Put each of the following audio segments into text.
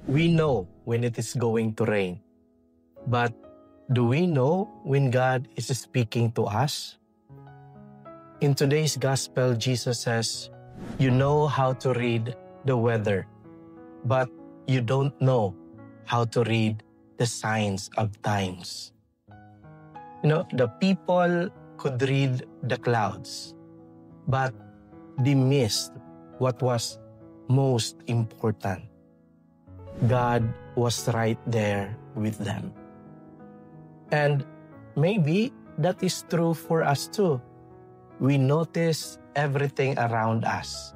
We know when it is going to rain, but do we know when God is speaking to us? In today's gospel, Jesus says, you know how to read the weather, but you don't know how to read the signs of times. The people could read the clouds, but they missed what was most important. God was right there with them. And maybe that is true for us too. We notice everything around us,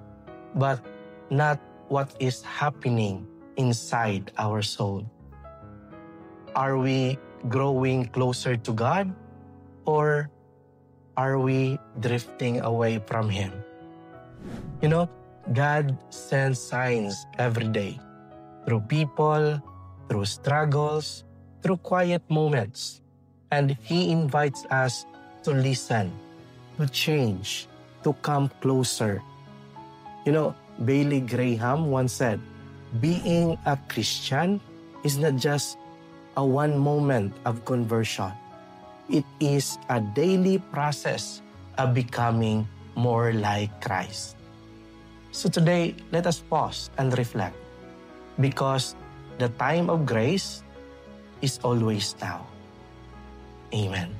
but not what is happening inside our soul. Are we growing closer to God, or are we drifting away from Him? God sends signs every day. Through people, through struggles, through quiet moments. And He invites us to listen, to change, to come closer. Bailey Graham once said, being a Christian is not just a one moment of conversion. It is a daily process of becoming more like Christ. So today, let us pause and reflect, because the time of grace is always now. Amen.